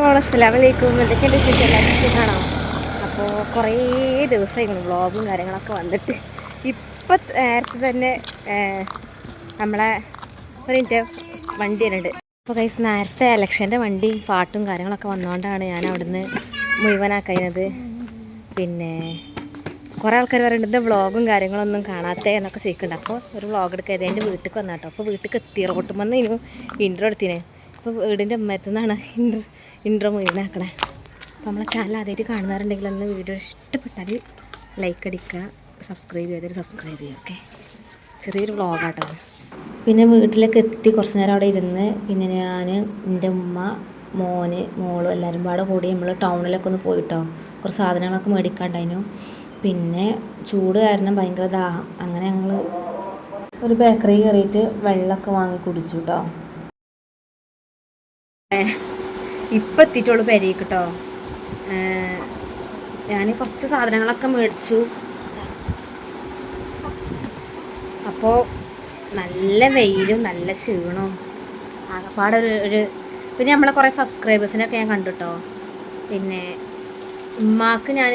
അസ്സലാമലൈക്കും. എന്തൊക്കെയുണ്ട് വിശേഷം? എല്ലാവർക്കും സുഖമാണോ? അപ്പോൾ കുറേ ദിവസമായിരുന്നു വ്ളോഗും കാര്യങ്ങളൊക്കെ വന്നിട്ട്. ഇപ്പം നേരത്തെ തന്നെ നമ്മളെ ഒരു മിനിറ്റ് വണ്ടി വരുന്നുണ്ട്. അപ്പോൾ കൈസ് നേരത്തെ ഇലക്ഷൻ്റെ വണ്ടിയും പാട്ടും കാര്യങ്ങളൊക്കെ വന്നുകൊണ്ടാണ് ഞാൻ അവിടുന്ന് മുഴുവനാക്കുന്നത്. പിന്നെ കുറേ ആൾക്കാർ പറയുന്നുണ്ട് വ്ളോഗും കാര്യങ്ങളൊന്നും കാണാത്ത എന്നൊക്കെ ചോദിക്കുന്നുണ്ട്. അപ്പോൾ ഒരു വ്ളോഗ് എടുക്കാതെ എൻ്റെ വീട്ടിൽ വന്നു കേട്ടോ. അപ്പോൾ വീട്ടിൽ എത്തി റോട്ടും വന്ന് ഇനിയും ഇൻട്രോ എടുത്തിനെ. അപ്പോൾ വീടിൻ്റെ ഉമ്മരത്തു നിന്നാണ് ഇൻട്രോ മുഴുവനാക്കണേ. അപ്പോൾ നമ്മളെ ചാനൽ ആദ്യമായിട്ട് കാണുന്നവരുണ്ടെങ്കിൽ ഒന്ന് വീഡിയോ ഇഷ്ടപ്പെട്ടാൽ ലൈക്ക് അടിക്കുക, സബ്സ്ക്രൈബ് ചെയ്തിട്ട് സബ്സ്ക്രൈബ് ചെയ്യുക. ഓക്കെ, ചെറിയൊരു വ്ളോഗാട്ടോ. പിന്നെ വീട്ടിലേക്ക് എത്തി കുറച്ച് നേരം അവിടെ ഇരുന്ന് പിന്നെ ഞാൻ എൻ്റെ ഉമ്മ മോളും എല്ലാവരും പാടെ കൂടി നമ്മൾ ടൗണിലൊക്കെ ഒന്ന് പോയിട്ടോ. കുറച്ച് സാധനങ്ങളൊക്കെ മേടിക്കാണ്ടായിരുന്നു. പിന്നെ ചൂട് കാരണം ഭയങ്കര ദാഹം. അങ്ങനെ ഞങ്ങൾ ഒരു ബേക്കറി കയറിയിട്ട് വെള്ളമൊക്കെ വാങ്ങി കുടിച്ചു കേട്ടോ. ഇപ്പം എത്തിയിട്ടുള്ളൂ പെരേക്ക് കേട്ടോ. ഞാൻ കുറച്ച് സാധനങ്ങളൊക്കെ മേടിച്ചു. അപ്പോൾ നല്ല വെയിലും നല്ല ക്ഷീണവും ആകപ്പാടെ ഒരു പിന്നെ നമ്മളെ കുറേ സബ്സ്ക്രൈബേഴ്സിനൊക്കെ ഞാൻ കണ്ടു കേട്ടോ. പിന്നെ ഉമ്മാക്ക് ഞാൻ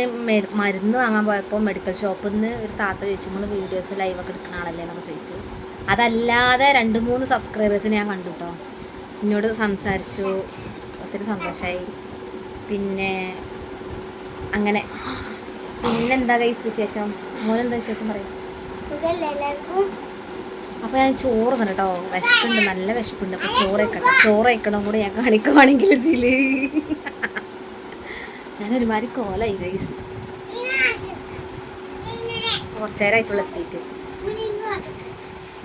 മരുന്ന് വാങ്ങാൻ പോയപ്പോൾ മെഡിക്കൽ ഷോപ്പിൽ നിന്ന് ഒരു താത്ത ചോദിച്ചു, നമ്മൾ വീഡിയോസ് ലൈവൊക്കെ എടുക്കുന്ന ആളല്ലേ എന്നൊക്കെ ചോദിച്ചു. അതല്ലാതെ 2-3 സബ്സ്ക്രൈബേഴ്സിനെ ഞാൻ കണ്ടു കേട്ടോ. എന്നോട് സംസാരിച്ചു, ഒത്തിരി സന്തോഷമായി. പിന്നെ അങ്ങനെ പിന്നെന്താ ഗൈസ് വിശേഷം? മോനെന്താ വിശേഷം പറയും? അപ്പോൾ ഞാൻ ചോറ് തന്നെ കേട്ടോ. വിശപ്പുണ്ട്, നല്ല വിശപ്പുണ്ട്. അപ്പോൾ ചോറ് കഴിക്കണം കൂടെ ഞാൻ കാണിക്കുവാണെങ്കിൽ ഇതിൽ ഞാനൊരുമാതിരി കോലായി ഗൈസ്. കുറച്ച് നേരമായിട്ടുള്ള എത്തിയിട്ട്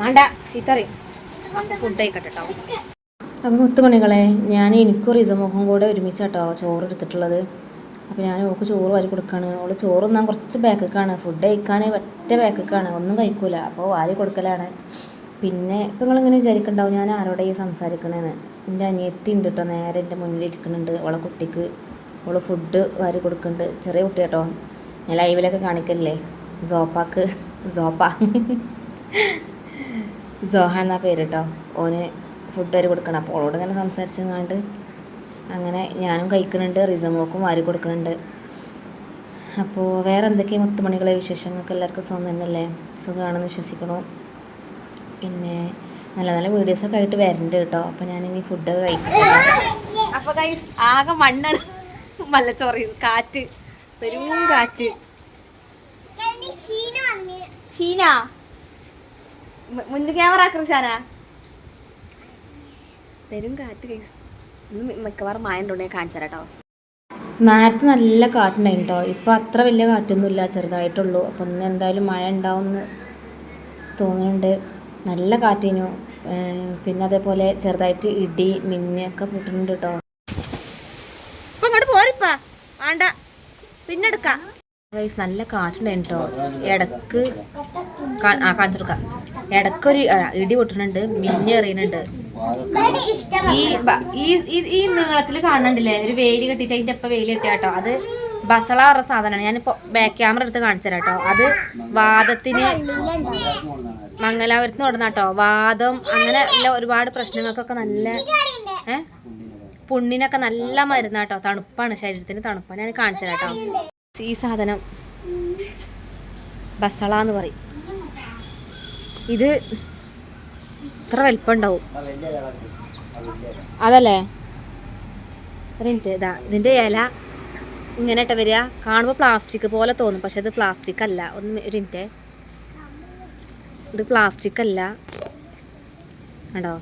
വേണ്ട ചീത്തറിയും. അപ്പോൾ ഫുഡ് കഴിക്കട്ടെ കേട്ടോ. അപ്പോൾ മുത്തുമണികളെ, എനിക്കും റിസമോഹം കൂടെ ഒരുമിച്ചാട്ടോ ചോറ് എടുത്തിട്ടുള്ളത്. അപ്പോൾ ഞാൻ ഓൾക്ക് ചോറ് വാരി കൊടുക്കുകയാണ്. ഓള് ചോറ് തിന്നാൻ കുറച്ച് ബാക്കിക്കാണ്, ഫുഡ് കഴിക്കാൻ ഒറ്റ ബാക്കിക്കാണ്, ഒന്നും കഴിക്കൂല. അപ്പോൾ വാരി കൊടുക്കലാണ്. പിന്നെ ഇപ്പം നിങ്ങളിങ്ങനെ വിചാരിക്കണ്ടാവും ഞാൻ ആരോടെ ഈ സംസാരിക്കണേന്ന്. എൻ്റെ അനിയത്തി ഉണ്ട് കേട്ടോ, നേരെ എൻ്റെ മുന്നിൽ ഇരിക്കുന്നുണ്ട്. ഓളെ കുട്ടിക്ക് ഓള് ഫുഡ് വാരി കൊടുക്കുന്നുണ്ട്. ചെറിയ കുട്ടി കേട്ടോ, ഞാൻ ലൈവിലൊക്കെ കാണിക്കല്ലേ. ജോഹാൻ എന്നാ പേര് കേട്ടോ. ഓന് ഫുഡ് വാരി കൊടുക്കണം. അപ്പോൾ ഓളോട് ഇങ്ങനെ സംസാരിച്ചങ്ങാണ്ട് അങ്ങനെ ഞാനും കഴിക്കുന്നുണ്ട്, റിസമോക്കും വാരി കൊടുക്കുന്നുണ്ട്. അപ്പോൾ വേറെ എന്തൊക്കെയാണ് മുത്തുമണികളെ വിശേഷങ്ങൾക്ക്? എല്ലാവർക്കും സുഖം തന്നെയല്ലേ? സുഖമാണെന്ന് വിശ്വസിക്കണു. പിന്നെ നല്ല നല്ല വീഡിയോസൊക്കെ ആയിട്ട് വരണ്ട് കേട്ടോ. അപ്പോൾ ഞാനിനി ഫുഡൊക്കെ കഴിക്കണം. അപ്പോൾ ഗൈസ് ആകെ മണ്ണാണ്, മല്ലച്ചോറി, കാറ്റ്, പെരും കാറ്റ്. ഷീന മുന്നിൽ ക്യാമറ ആക്രഷാന പെരും കാറ്റ് ഗൈസ്. ഇന്ന് മിക്കവാറും മായ ഉണ്ടോ ഞാൻ കാണിച്ചു തരാം കേട്ടോ. നേരത്തെ നല്ല കാറ്റുണ്ടായിരുന്നു കേട്ടോ. ഇപ്പോൾ അത്ര വലിയ കാറ്റൊന്നുമില്ല, ചെറുതായിട്ടുള്ളൂ. അപ്പോൾ ഇന്ന് എന്തായാലും മഴ ഉണ്ടാവുമെന്ന് തോന്നുന്നുണ്ട്. നല്ല കാറ്റിനു. പിന്നെ അതേപോലെ ചെറുതായിട്ട് ഇടി മിന്നൊക്കെ പൊട്ടുന്നുണ്ട് കേട്ടോ. ഇപ്പം ഇങ്ങോട്ട് പോരിപ്പാ വേണ്ട, പിന്നെ എടുക്കാം. നല്ല കാറ്റുണ്ടായിരുന്നു കേട്ടോ. ഇടക്ക് കാണിച്ചു കൊടുക്കാം. ഇടക്കൊരു ഇടി പൊട്ടുന്നുണ്ട്, മിന്ന് എറിയുന്നുണ്ട്. ഈ നീളത്തിൽ കാണുന്നുണ്ടല്ലേ ഒരു വെയിൽ കെട്ടിയിട്ട് അതിൻ്റെ ഒപ്പം വെയിൽ കെട്ടിയ കേട്ടോ. അത് ബസള പറഞ്ഞ സാധനമാണ്. ഞാനിപ്പോൾ ബാക്ക് ക്യാമറ എടുത്ത് കാണിച്ചു തരാം കേട്ടോ. അത് വാദത്തിന് മംഗലാപുരത്ത് നിന്ന് കേട്ടോ. വാദം അങ്ങനെ ഉള്ള ഒരുപാട് പ്രശ്നങ്ങൾക്കൊക്കെ നല്ല പുണ്ണിനൊക്കെ നല്ല മരുന്നാട്ടോ. തണുപ്പാണ്, ശരീരത്തിന് തണുപ്പാണ്. ഞാൻ കാണിച്ചു തരാം കേട്ടോ. ഈ സാധനം ബസള എന്ന് പറയും. ഇത് ഇത്ര വലിപ്പമുണ്ടാവും അതല്ലേ? ഒരു മിനിറ്റ്, ഇതാ ഇതിൻ്റെ ഇല ഇങ്ങനെ ഇട്ട് വരിക. കാണുമ്പോൾ പ്ലാസ്റ്റിക് പോലെ തോന്നും, പക്ഷെ ഇത് പ്ലാസ്റ്റിക് അല്ല. ഒരു മിനിറ്റ്, ഇത് പ്ലാസ്റ്റിക് അല്ല കേട്ടോ,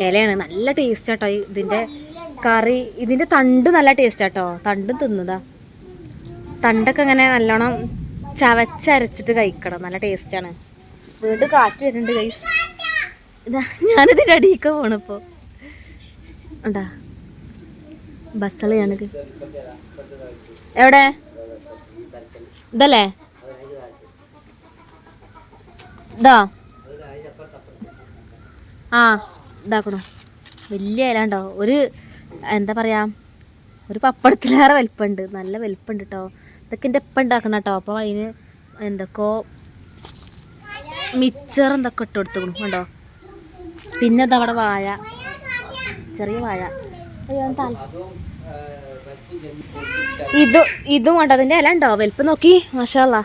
ഇലയാണ്. നല്ല ടേസ്റ്റ് ആട്ടോ ഇതിൻ്റെ കറി. ഇതിൻ്റെ തണ്ട് നല്ല ടേസ്റ്റ് ആട്ടോ. തണ്ടും തിന്നതാ. തണ്ടൊക്കെ ഇങ്ങനെ നല്ലോണം ചവച്ചരച്ചിട്ട് കഴിക്കണം, നല്ല ടേസ്റ്റാണ്. വീണ്ടും കാറ്റ് വരുന്നുണ്ട് ഗൈസ്. ഇതാ ഞാനിതിൻ്റെ അടിയിലേക്ക് പോണിപ്പോൾ. എന്താ ബസ്സളയാണ് ഗൈസ്. എവിടെ ഇതല്ലേ? ഇതാ ഇതാക്കണോ? വലിയ ഇല ഉണ്ടോ? ഒരു എന്താ പറയാ, ഒരു പപ്പടത്തിലേറെ വലിപ്പമുണ്ട്. നല്ല വലിപ്പമുണ്ട് കേട്ടോ. ഇതൊക്കെ എൻ്റെ എപ്പം ഉണ്ടാക്കണം കേട്ടോ. അപ്പോൾ അതിന് എന്തൊക്കെയോ മിച്ചർ എന്തൊക്കെ ഇട്ട് കൊടുത്തു കണ്ടോ. പിന്നെ അതവിടെ വാഴ, ചെറിയ വാഴ. അയ്യോ തല ഇതും വേണ്ട, അതിൻ്റെ ഇല ഉണ്ടോ വലിപ്പം നോക്കി, മാഷാല്ലാ.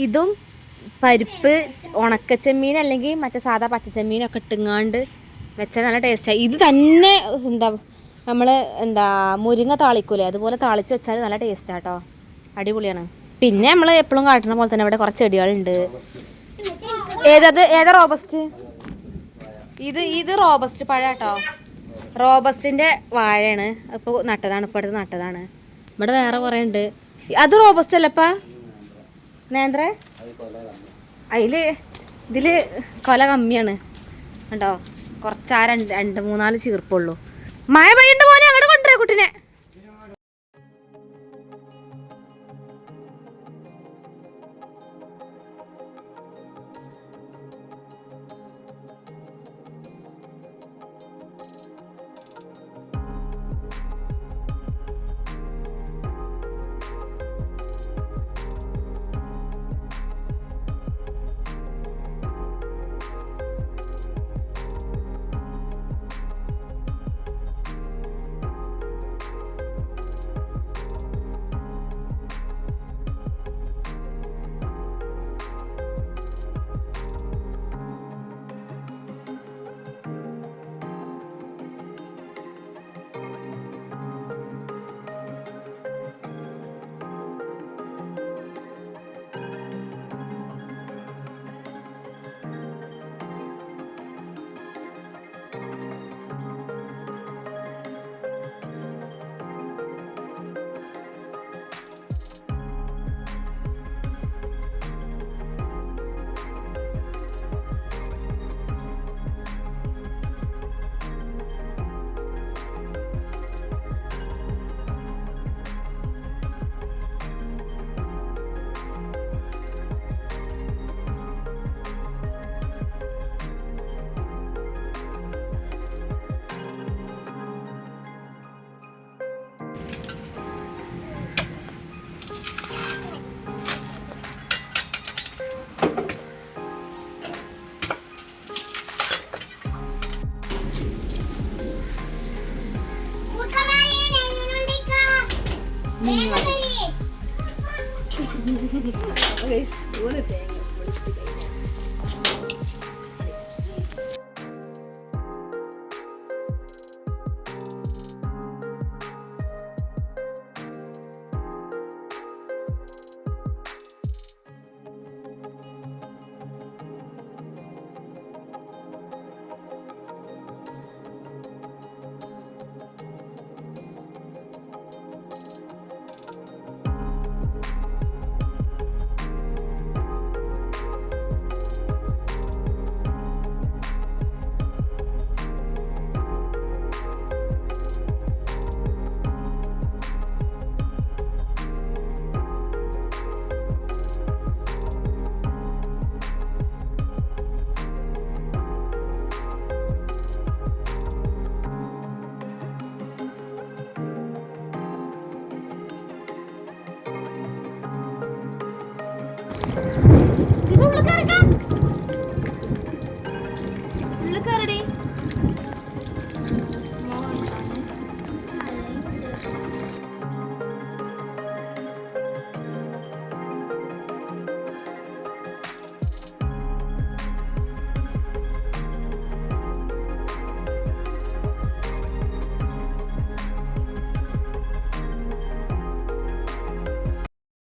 ഇതും പരിപ്പ്, ഉണക്കച്ചെമ്മീൻ അല്ലെങ്കിൽ മറ്റേ സാധാ പച്ചച്ചെമ്മീനൊക്കെ ഇട്ടുങ്ങാണ്ട് വെച്ചാൽ നല്ല ടേസ്റ്റാണ്. ഇത് തന്നെ മുരിങ്ങ താളിക്കൂലേ, അതുപോലെ താളിച്ച് വെച്ചാൽ നല്ല ടേസ്റ്റാണ് കേട്ടോ, അടിപൊളിയാണ്. പിന്നെ നമ്മൾ എപ്പോഴും കാട്ടുന്ന പോലെ തന്നെ ഇവിടെ കുറച്ച് ചെടികളുണ്ട്. ഏതാ റോബസ്റ്റ്? ഇത് റോബസ്റ്റ് പഴം കേട്ടോ, റോബസ്റ്റിൻ്റെ വാഴയാണ്. ഇപ്പോൾ നട്ടതാണ്, ഇപ്പോൾ അടുത്ത് നട്ടതാണ്. ഇവിടെ വേറെ കുറേ ഉണ്ട്. അത് റോബസ്റ്റ് അല്ലപ്പാ നേന്ത്ര? ഇതിൽ കൊല കമ്മിയാണ് കണ്ടോ, കുറച്ച് 2-3-4 ചീർപ്പുള്ളൂ. മഴ പെയ്യുണ്ട് പോലെ അങ്ങോട്ട് കൊണ്ടുവരാ കുട്ടിനെ.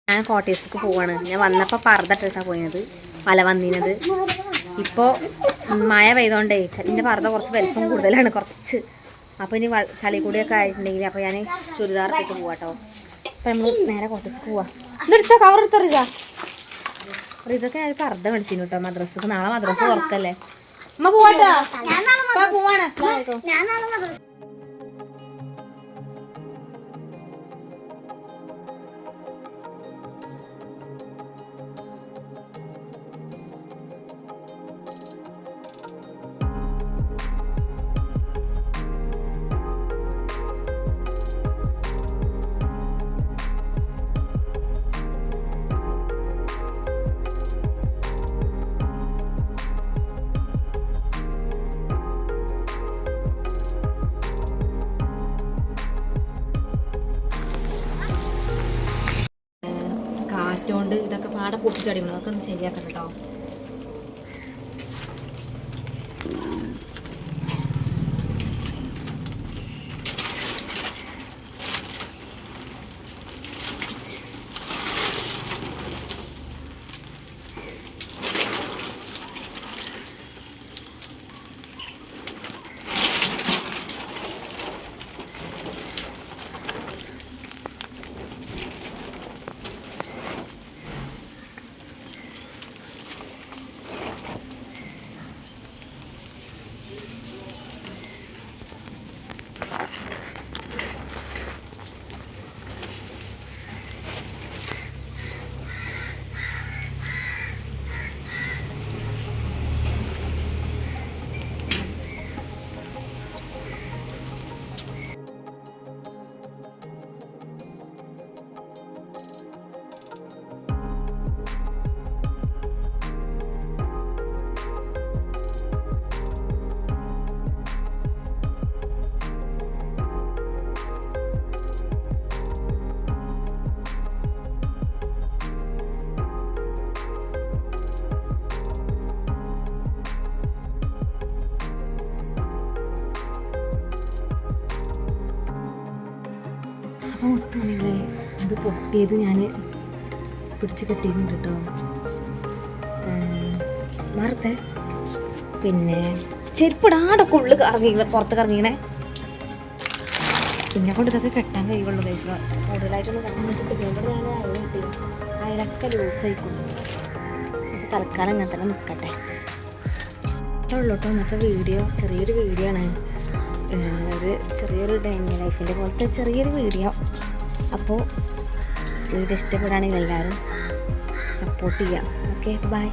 ഞാൻ കോട്ടേഴ്സിലേക്ക് പോവാണ്. ഞാൻ വന്നപ്പോൾ പർദ്ദ പോയത്, മല വന്നിനത്. ഇപ്പോൾ മഴ പെയ്തോണ്ടേ എൻ്റെ പർദ്ദ കുറച്ച് വലിപ്പം കൂടുതലാണ് കുറച്ച്. അപ്പോൾ ഇനി ചളി കൂടിയൊക്കെ ആയിട്ടുണ്ടെങ്കിൽ അപ്പോൾ ഞാൻ ചുരിദാർ ഇട്ട് പോവാട്ടോ. അപ്പോൾ നമ്മൾ നേരെ കോട്ടേഴ്സിലേക്ക് പോവാം. ഇതെടുത്തോ, കവർ എടുത്തോ റിസൊക്കെ ഞാൻ പർദ്ദ മേടിച്ചിരുന്നു കേട്ടോ മദ്രസക്ക്. നാളെ മദ്രസ തുറക്കല്ലേ. അമ്മ പോവാട്ടോ, പോവാണ്. ആടെ പൊട്ടിച്ചടിക്കണം, അതൊക്കെ ഒന്ന് ശരിയാക്കണം കേട്ടോ. അപ്പോൾ ഒത്തുമണികളെ അത് പൊട്ടിയത് ഞാൻ പിടിച്ച് കെട്ടിയിട്ടുണ്ട് കേട്ടോ. മറത്തെ പിന്നെ ചെരുപ്പിടാടൊക്കെ ഉള്ളിൽ ഇറങ്ങി പുറത്തേക്ക് ഇറങ്ങിക്കണേ. പിന്നെ കൊണ്ട് ഇതൊക്കെ കെട്ടാൻ കഴിയുള്ളൂ പൈസ കൂടുതലായിട്ടൊന്നും കണ്ടിട്ട് ഇവിടെ ഞാൻ അയൽ കിട്ടി, അയലൊക്കെ ലൂസായിക്കൊള്ളു. അപ്പോൾ തൽക്കാലം ഞാൻ തന്നെ നിൽക്കട്ടെ. അത്രേ ഉള്ളൂ കേട്ടോ ഇന്നത്തെ വീഡിയോ. ചെറിയൊരു വീഡിയോ ആണ്, ഒരു ചെറിയൊരു ഡേ ഇൻ ലൈഫിൻ്റെ പോലത്തെ ചെറിയൊരു വീഡിയോ. അപ്പോൾ വീഡിയോ ഇഷ്ടപ്പെടുകയാണെങ്കിൽ എല്ലാവരും സപ്പോർട്ട് ചെയ്യാം. Okay, by.